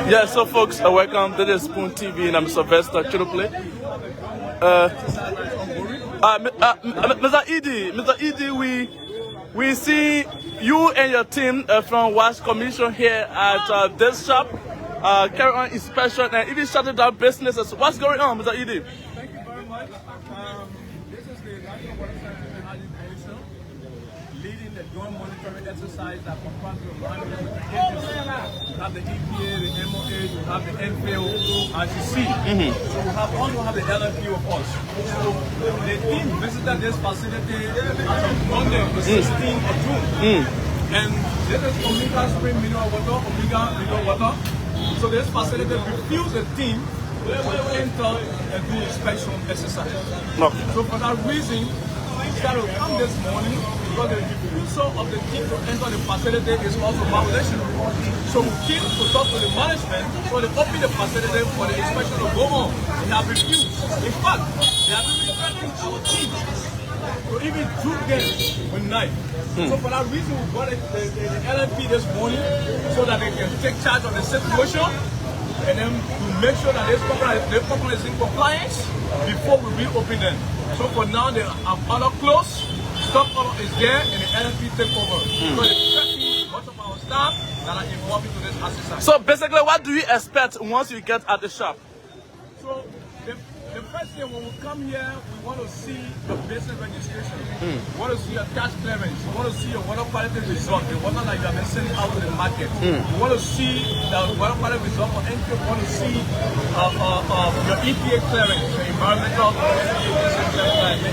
Yeah, so folks, welcome. This is Spoon TV and I'm Sylvester Chiruple. Mr. Edie, we see you and your team from WASH Commission here at this shop, carry on inspection and even shutting down businesses. What's going on, Mr. Edie? Thank you very much. This is the National Water Sanitation and Hygiene Commission leading the joint monitoring exercise that comprises of 100 different agencies. You have the EPA, the MOA, you have the NPO, as you see. So we have also have the LFP of us. So the team visited this facility as of Monday, the 16th of June. And this is Omega Spring Mineral Water, Omega Mineral Water. So this facility refused the team to enter and do inspection exercise. Okay. So for that reason, we started to come this morning because the refusal of the team to enter the facility is also violation. So we came to talk to the management so they open the facility for the inspection to go on. They have refused. In fact, they have even threatened our team to even shoot them with knife. So for that reason, we brought the LNP this morning so that they can take charge of the situation and then to make sure that this company is in compliance before we reopen them. So for now, they are order closed, stock order is there, and the LNP take over. So it's tracking much of our staff that are involved into this exercise. So basically, what do you expect once you get at the shop? So the first thing when we come here, we want to see the business registration. We want to see your tax clearance. We want to see your water quality result, the water that you have been sending out to the market. We want to see the water quality result for entry. We want to see your EPA clearance, your environmental clearance.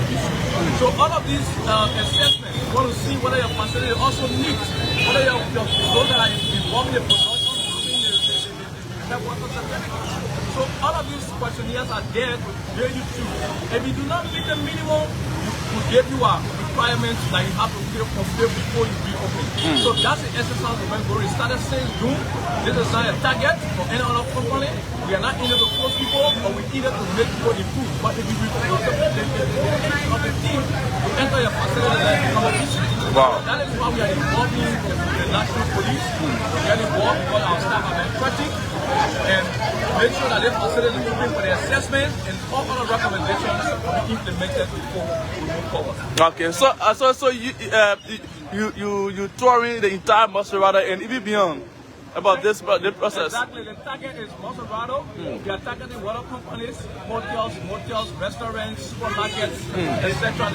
So all of these assessments, we want to see whether your facility also needs, whether those that are involved in the production, the water certificate. So all of these questionnaires are there to grade you through. If you do not meet the minimum, we give you a requirement that you have to fulfill before you reopen. So that's the exercise we went through. It started since June. This is not a target for any other company. We are not in it to force people, but we either to make people improve. But if you refuse the entry of the team to enter your facility, that becomes an issue. Wow. That is why we are involving the national police. We get involved because our staff are very tragic and make sure that this facility is open for the assessment and all other recommendations will be implemented before we move forward. Okay, so you touring the entire Montserrado and even beyond about this process. Exactly, the target is Montserrado. We are targeting water companies, motels, restaurants, supermarkets, etc.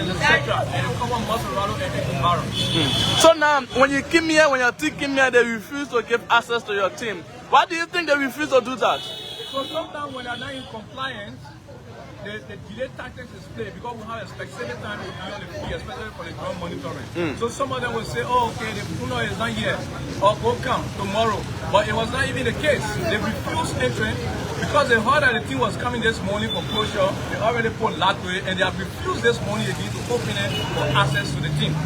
and cover Montserrado and the environment. So now, when you came here, when your team came here, they refuse to give access to your team. Why do you think they refuse to do that? So sometimes when they are not in compliance, the delay tactics is played because we have a specific time to be on the field, especially for the ground monitoring. So some of them will say, oh, okay, the funnel is not here, or go come tomorrow. But it was not even the case. They refused entering because they heard that the team was coming this morning for closure. They already put lock to it, and they have refused this morning again to open it for access to the team.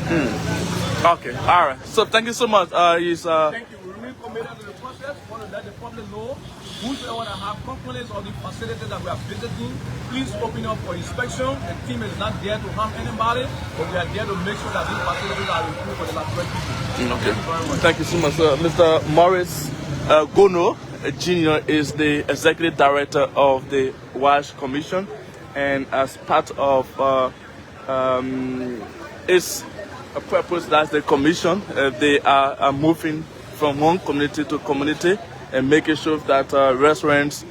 Okay, all right. So thank you so much. Thank you. We remain committed to the process. We want to let the public know. Whosoever that have complaints on the facilities that we are visiting, please open up for inspection. The team is not there to harm anybody, but we are there to make sure that these facilities are improved for the last 20 people. Okay. Thank you so much, sir. Mr. Morris Gono Jr. is the Executive Director of the WASH Commission, and as part of its purpose, that's the commission, they are moving from one community to community and making sure that restaurants,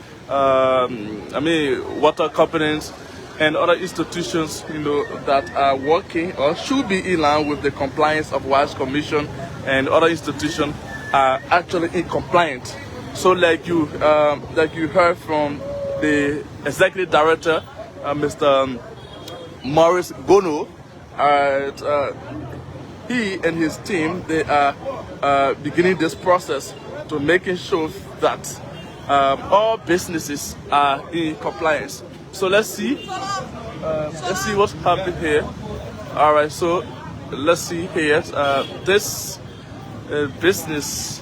water companies, and other institutions, that are working or should be in line with the compliance of WASH Commission and other institutions are actually in compliance. So, like you heard from the Executive Director, Mr. Morris Gono, he and his team, they are beginning this process to making sure that all businesses are in compliance. So let's see what's happening here. All right, so let's see here. This business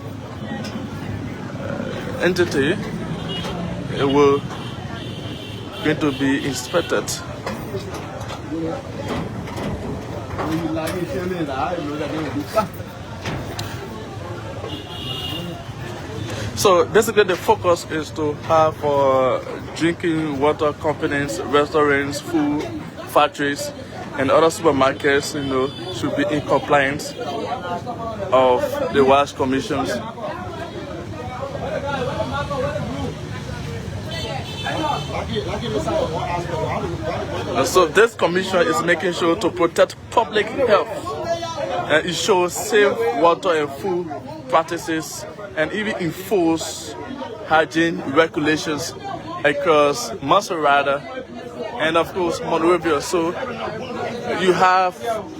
entity will going to be inspected. So basically the focus is to have drinking water companies, restaurants, food factories and other supermarkets, should be in compliance of the WASH Commission's so this commission is making sure to protect public health and ensure safe water and food practices and even enforce hygiene regulations across Montserrado and of course Monrovia. So you have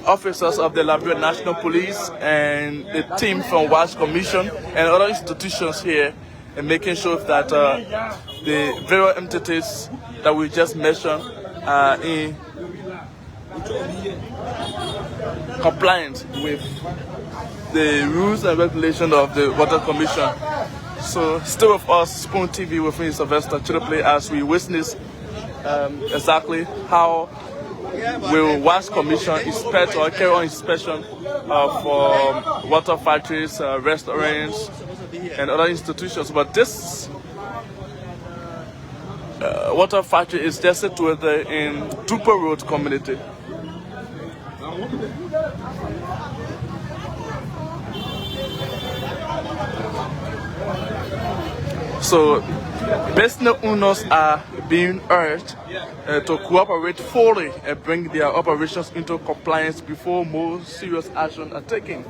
officers of the Liberia National Police and the team from WASH Commission and other institutions here and making sure that the various entities that we just mentioned are in compliance with the rules and regulations of the Water Commission. So stay with us, Spoon TV with me, Sylvester Chidoplay, as we witness exactly how will WASH Commission inspect or carry on inspection of water factories, restaurants, and other institutions. But this water factory is just situated in Duper Road community. So business owners are being urged to cooperate fully and bring their operations into compliance before more serious action are taken.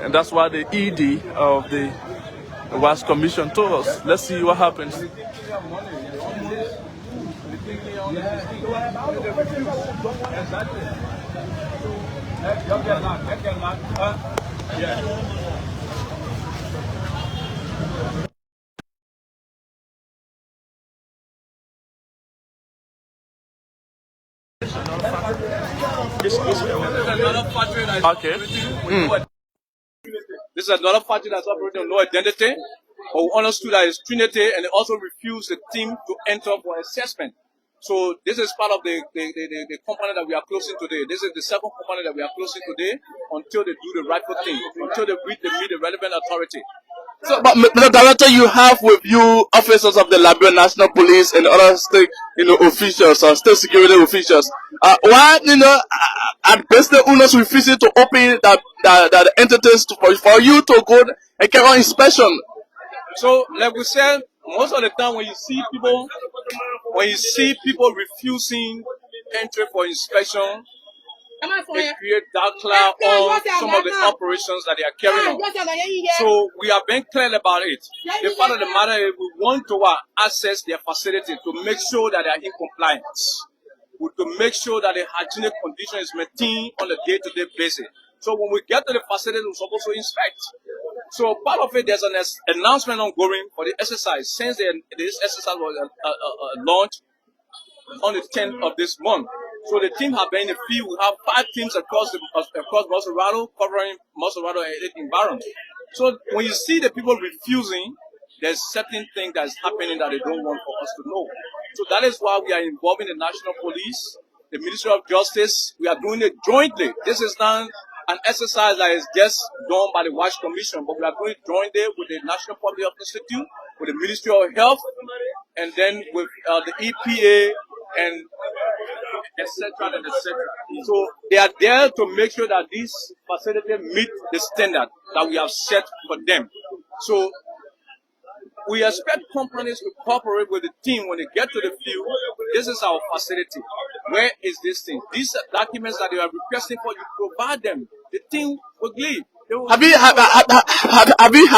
And that's why the ED of the WASH Commission told us. Let's see what happens. Okay. This is another factory that's operating on no identity, but we understood that it's Trinity, and they also refused the team to enter for assessment. So this is part of the company that we are closing today. This is the second company that we are closing today until they do the rightful thing, until they meet the relevant authority. So, but Mr. Director, you have with you officers of the Liberia National Police and other state, officials or state security officials. Why, are business owners refusing to open the entities for you to go and carry on inspection? So, like we said, most of the time when you see people refusing entry for inspection, they create dark cloud on some of the operations that they are carrying on. So we are being clear about it. The fact of the matter is we want to access their facility to make sure that they are in compliance. To make sure that the hygienic condition is maintained on a day-to-day basis. So when we get to the facility, we're supposed to inspect. So part of it, there's an announcement ongoing for the exercise. Since this exercise was launched on the 10th of this month. So the team have been in the field. We have 5 teams across Montserrado, covering Montserrado and its environment. So when you see the people refusing, there's certain things that's happening that they don't want for us to know. So that is why we are involving the National Police, the Ministry of Justice. We are doing it jointly. This is not an exercise that is just done by the WASH Commission, but we are doing it jointly with the National Public Health Institute, with the Ministry of Health, and then with the EPA and etc. and etc. So they are there to make sure that these facilities meet the standard that we have set for them. So we expect companies to cooperate with the team when they get to the field. This is our facility. Where is this thing? These documents that they are requesting for, you provide them. The team will leave. Have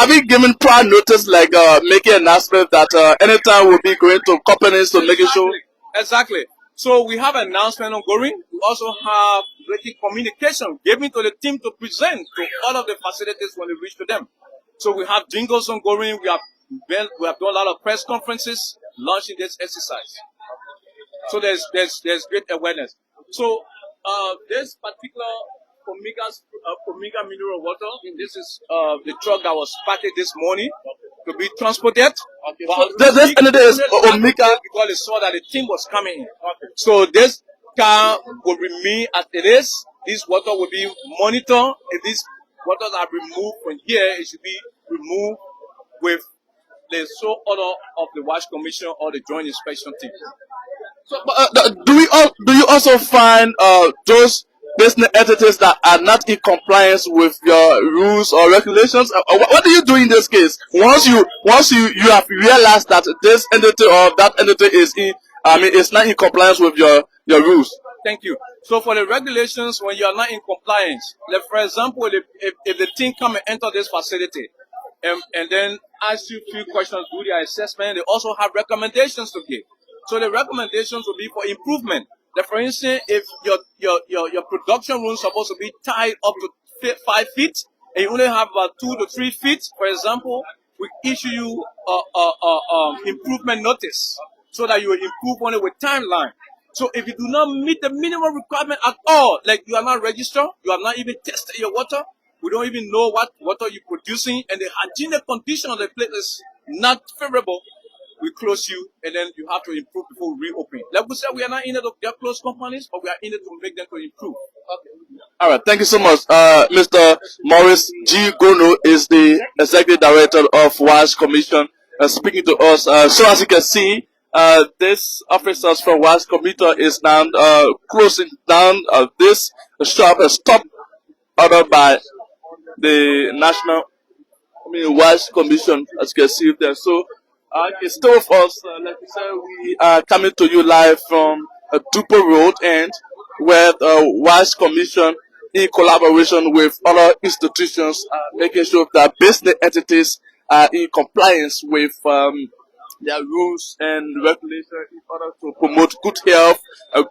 you given prior notice, like making an announcement that anytime we'll be going to companies to make sure? Exactly. So we have an announcement ongoing. We also have written communication given to the team to present to all of the facilities when we reach to them. So we have jingles ongoing. We have done a lot of press conferences launching this exercise. So there's great awareness. So This particular Omega mineral water, this is the truck that was packaged this morning to be transported. Okay. But So this entity is Omega. because they saw that the team was coming in. Okay. So this car will remain as it is. This water will be monitored. If these waters are removed from here, it should be removed with the sole order of the WASH Commission or the Joint Inspection Team. So, do you also find those business entities that are not in compliance with your rules or regulations? What do you do in this case? Once you have realized that this entity or that entity is it's not in compliance with your rules. Thank you. So for the regulations, when you are not in compliance, like for example, if the team come and enter this facility and then ask you a few questions, do their assessment, they also have recommendations to give. So the recommendations will be for improvement. Like for instance, if your production room is supposed to be tied up to 5 feet and you only have about 2 to 3 feet, for example, we issue you improvement notice so that you will improve on it with timeline. So if you do not meet the minimum requirement at all, like you are not registered, you have not even tested your water, we don't even know what water you're producing, and the hygienic condition of the place is not favorable, we close you, and then you have to improve before we reopen. Like we said, we are not in it to get close companies, but we are in it to make them to improve. Okay. All right, thank you so much. Mr. Morris G. Gono is the Executive Director of WASH Commission speaking to us. So as you can see, this officers from WASH Commission is now closing down this shop, a stop ordered by the National WASH Commission, as you can see there. So it's still with us. Like I said, we are coming to you live from Dupo Road, and where the WASH Commission, in collaboration with other institutions, making sure that business entities are in compliance with their rules and regulations in order to promote good health,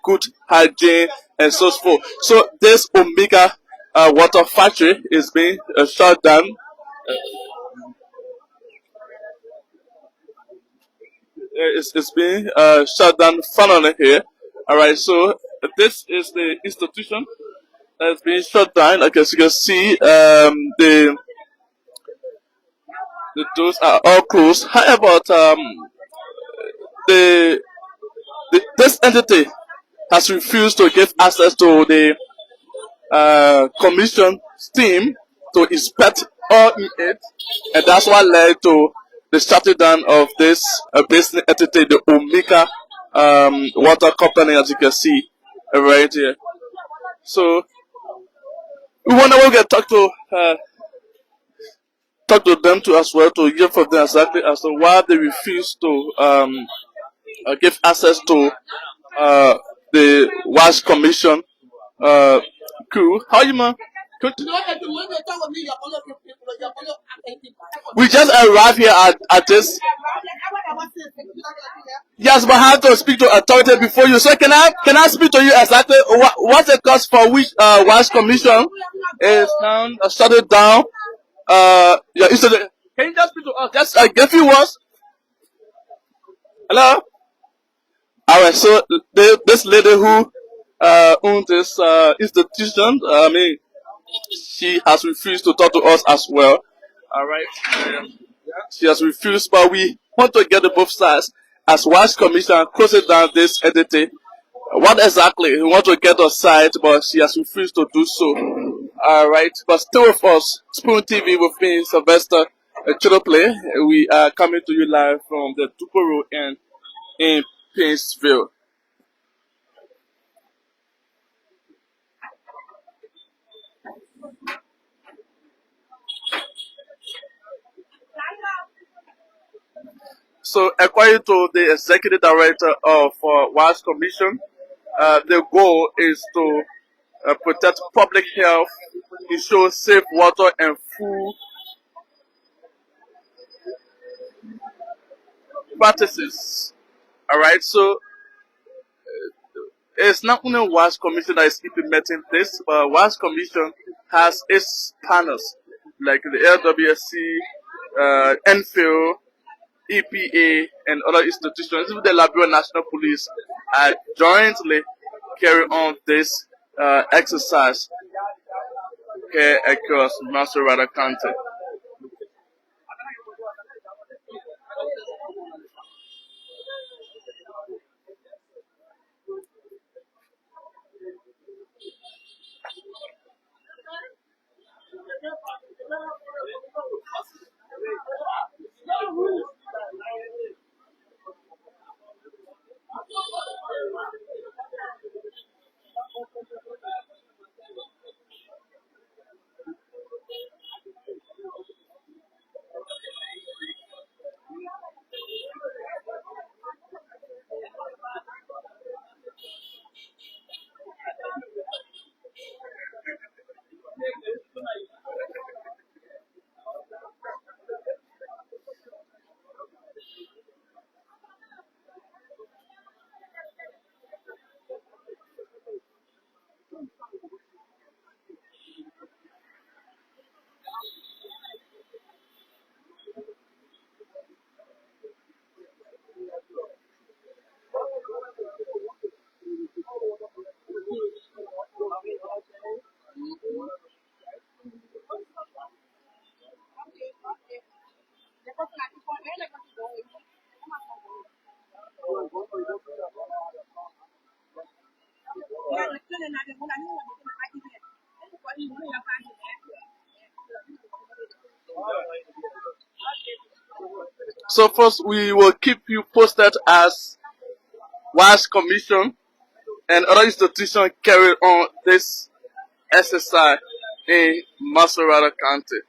good hygiene, and so forth. So this Omega water factory is being shut down. It's being shut down finally here. All right, so this is the institution that's being shut down. Like as you can see, the doors are all closed. However, this entity has refused to give access to the commission team to inspect all in it, and that's what led to the shutting down of this business entity, the Omega water company, as you can see right here. So we wonder we can talk to them too as well, to hear from them exactly as to why they refuse to give access to the WASH Commission crew. How you, man? We just arrived here at this. Yes, but I have to speak to authority before you. So can I speak to you exactly what's the cause for which WASH Commission is now shut it down? Yeah, can you just speak to us? Just give you words. Hello. All right. So this lady who owns this institution, she has refused to talk to us as well. All right. She has refused, but we want to get the both sides. As WASH Commission closing down this entity, what exactly? We want to get her side, but she has refused to do so. All right. But still with us, Spoon TV with me, Sylvester Chidoplay. We are coming to you live from the Dupo Road and in Paintsville. So, according to the Executive Director of WASH Commission, the goal is to protect public health, ensure safe water and food practices. All right, so it's not only WASH Commission that is implementing this, but WASH Commission has its partners like the LWSC, NFIL, EPA, and other institutions. Even the Liberia National Police are jointly carry on this exercise care across Montserrado County. So first, we will keep you posted as WASH Commission and other institutions carry on this exercise in Montserrado County.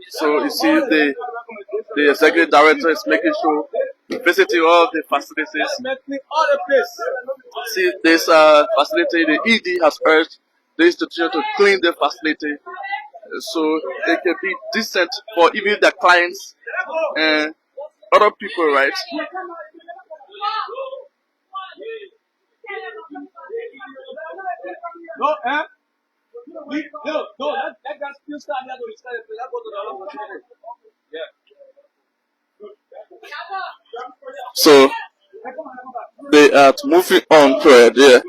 So you see the executive director is making sure visiting all the facilities. See this facility, the ED has urged the institution to clean the facility so it can be decent for even the clients and other people, right? No, no, that guy's still standing there to restart it. That goes to the other one. Yeah. So they are moving on to it, yeah.